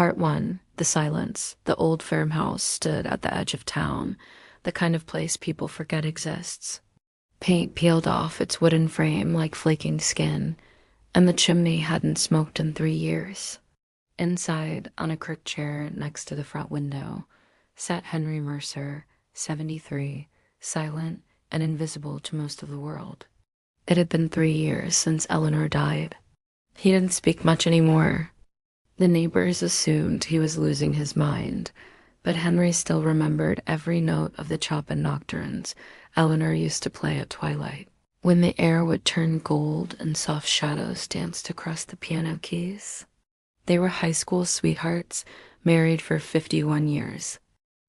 Part 1. The silence. The old farmhouse stood at the edge of town, the kind of place people forget exists. Paint peeled off its wooden frame like flaking skin, and the chimney hadn't smoked in 3 years. Inside, on a crick chair next to the front window, sat Henry Mercer, 73, silent and invisible to most of the world. It had been 3 years since Eleanor died. He didn't speak much anymore. The neighbors assumed he was losing his mind, but Henry still remembered every note of the Chopin nocturnes Eleanor used to play at twilight, when the air would turn gold and soft shadows danced across the piano keys. They were high school sweethearts, married for 51 years.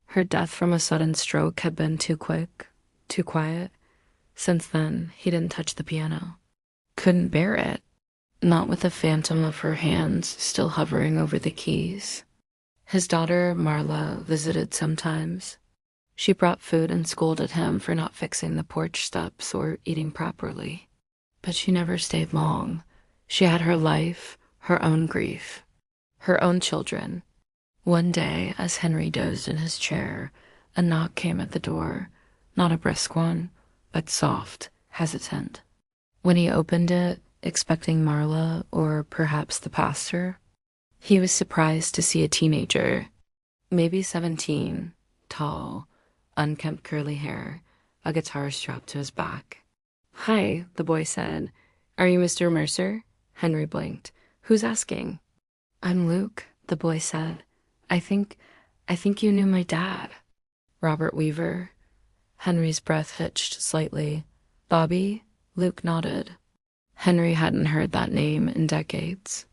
Her death from a sudden stroke had been too quick, too quiet. Since then, he didn't touch the piano. Couldn't bear it. Not with the phantom of her hands still hovering over the keys. His daughter, Marla, visited sometimes. She brought food and scolded him for not fixing the porch steps or eating properly. But she never stayed long. She had her life, her own grief, her own children. One day, as Henry dozed in his chair, a knock came at the door. Not a brisk one, but soft, hesitant. When he opened it, expecting Marla or perhaps the pastor, he was surprised to see a teenager, maybe 17, tall, unkempt curly hair, a guitar strapped to his back. "Hi," the boy said. "Are you Mr. Mercer?" Henry blinked. "Who's asking?" "I'm Luke," the boy said. I think you knew my dad." "Robert Weaver?" Henry's breath hitched slightly. "Bobby?" Luke nodded. Henry hadn't heard that name in decades.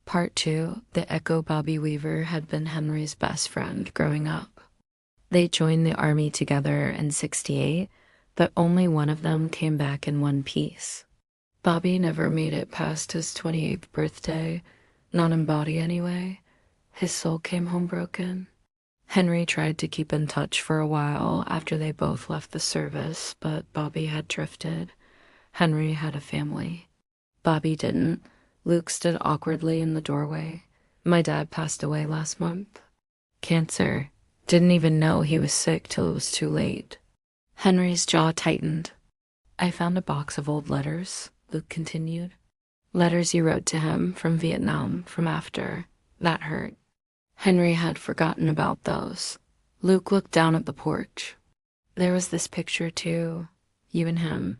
Part 2, the Echo Bobby Weaver had been Henry's best friend growing up. They joined the army together in '68, but only one of them came back in one piece. Bobby never made it past his 28th birthday, not in body anyway. His soul came home broken. Henry tried to keep in touch for a while after they both left the service, but Bobby had drifted. Henry had a family. Bobby didn't. Luke stood awkwardly in the doorway. "My dad passed away last month. Cancer. Didn't even know he was sick till it was too late." Henry's jaw tightened. "I found a box of old letters," Luke continued. "Letters you wrote to him from Vietnam, from after. That hurt." Henry had forgotten about those. Luke looked down at the porch. "There was this picture, too. You and him.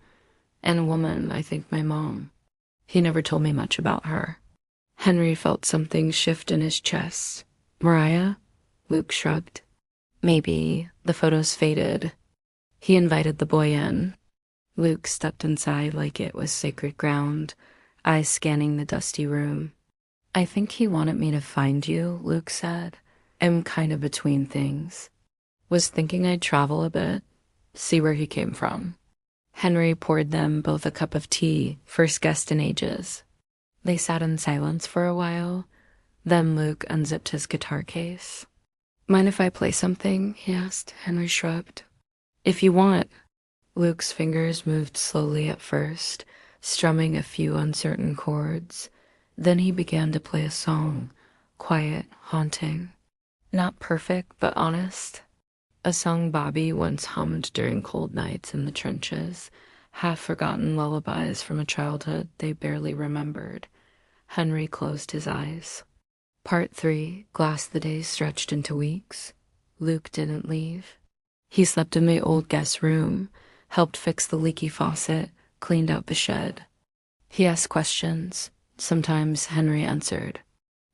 And a woman, I think my mom. He never told me much about her." Henry felt something shift in his chest. "Mariah?" Luke shrugged. "Maybe. The photos faded." He invited the boy in. Luke stepped inside like it was sacred ground, eyes scanning the dusty room. "I think he wanted me to find you," Luke said. "I'm kind of between things. Was thinking I'd travel a bit, see where he came from." Henry poured them both a cup of tea, first guest in ages. They sat in silence for a while. Then Luke unzipped his guitar case. "Mind if I play something?" he asked. Henry shrugged. "If you want." Luke's fingers moved slowly at first, strumming a few uncertain chords. Then he began to play a song, quiet, haunting. Not perfect, but honest. A song Bobby once hummed during cold nights in the trenches, half-forgotten lullabies from a childhood they barely remembered. Henry closed his eyes. Part 3, Glass the days stretched into weeks. Luke didn't leave. He slept in the old guest room, helped fix the leaky faucet, cleaned out the shed. He asked questions. Sometimes Henry answered.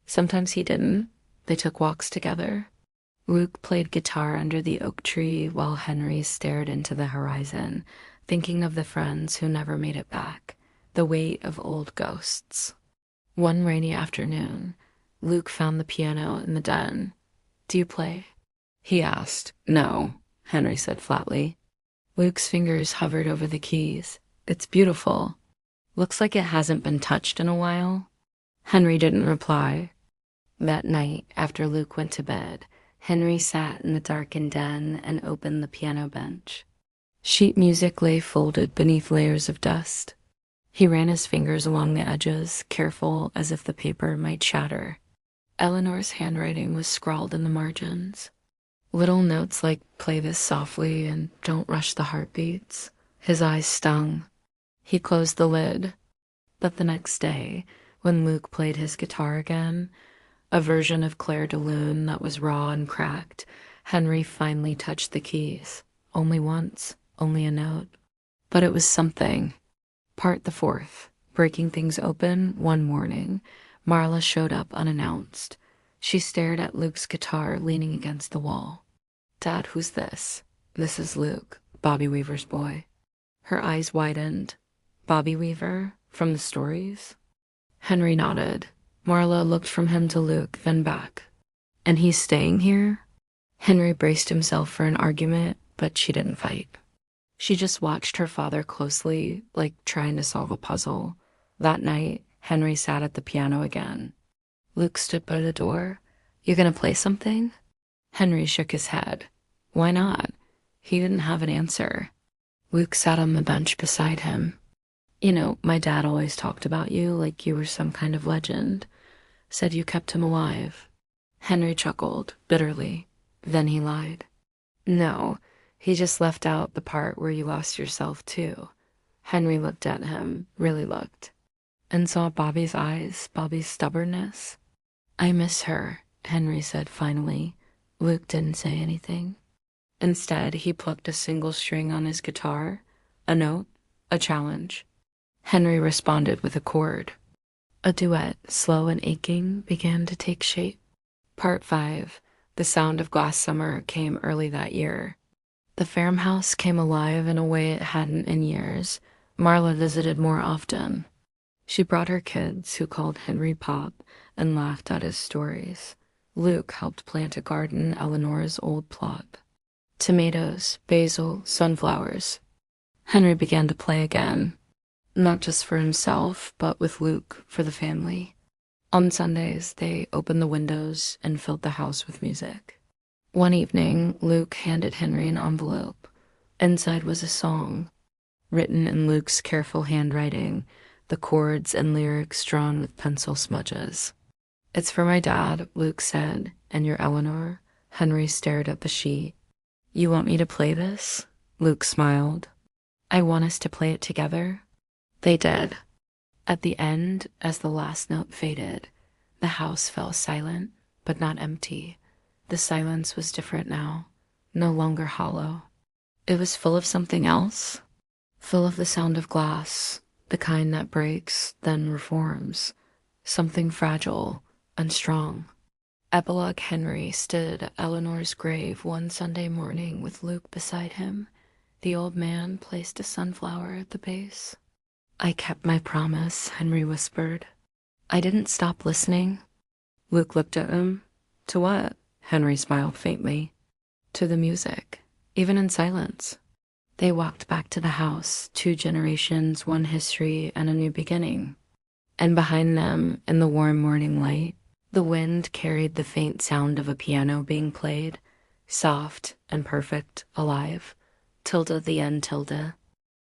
Sometimes he didn't. They took walks together. Luke played guitar under the oak tree while Henry stared into the horizon, thinking of the friends who never made it back, the weight of old ghosts. One rainy afternoon, Luke found the piano in the den. "Do you play?" he asked. "No," Henry said flatly. Luke's fingers hovered over the keys. "It's beautiful. Looks like it hasn't been touched in a while." Henry didn't reply. That night, after Luke went to bed, Henry sat in the darkened den and opened the piano bench. Sheet music lay folded beneath layers of dust. He ran his fingers along the edges, careful as if the paper might shatter. Eleanor's handwriting was scrawled in the margins. Little notes like play this softly and don't rush the heartbeats. His eyes stung. He closed the lid. But the next day, when Luke played his guitar again, a version of Claire de Lune that was raw and cracked, Henry finally touched the keys. Only once, only a note. But it was something. Part the fourth. Breaking things open one morning, Marla showed up unannounced. She stared at Luke's guitar leaning against the wall. "Dad, who's this?" "This is Luke, Bobby Weaver's boy." Her eyes widened. "Bobby Weaver? From the stories?" Henry nodded. Marla looked from him to Luke, then back. "And he's staying here?" Henry braced himself for an argument, but she didn't fight. She just watched her father closely, like trying to solve a puzzle. That night, Henry sat at the piano again. Luke stood by the door. "You gonna play something?" Henry shook his head. "Why not?" He didn't have an answer. Luke sat on the bench beside him. "You know, my dad always talked about you like you were some kind of legend. Said you kept him alive." Henry chuckled, bitterly. Then he lied. "No, he just left out the part where you lost yourself, too." Henry looked at him, really looked, and saw Bobby's eyes, Bobby's stubbornness. "I miss her," Henry said finally. Luke didn't say anything. Instead, he plucked a single string on his guitar, a note, a challenge. Henry responded with a chord. A duet, slow and aching, began to take shape. Part 5. The Sound of Glass Summer came early that year. The farmhouse came alive in a way it hadn't in years. Marla visited more often. She brought her kids, who called Henry Pop, and laughed at his stories. Luke helped plant a garden in Eleanor's old plot. Tomatoes, basil, sunflowers. Henry began to play again. Not just for himself, but with Luke, for the family. On Sundays, they opened the windows and filled the house with music. One evening, Luke handed Henry an envelope. Inside was a song, written in Luke's careful handwriting, the chords and lyrics drawn with pencil smudges. "It's for my dad," Luke said, "and your Eleanor." Henry stared at the sheet. "You want me to play this?" Luke smiled. "I want us to play it together." They did. At the end, as the last note faded, the house fell silent, but not empty. The silence was different now, no longer hollow. It was full of something else, full of the sound of glass, the kind that breaks, then reforms, something fragile and strong. Epilogue. Henry stood at Eleanor's grave one Sunday morning with Luke beside him. The old man placed a sunflower at the base. "I kept my promise," Henry whispered. "I didn't stop listening." Luke looked at him. "To what?" Henry smiled faintly. "To the music, even in silence." They walked back to the house, 2 generations, 1 history, and a new beginning. And behind them, in the warm morning light, the wind carried the faint sound of a piano being played, soft and perfect, alive. Tilde the end tilde.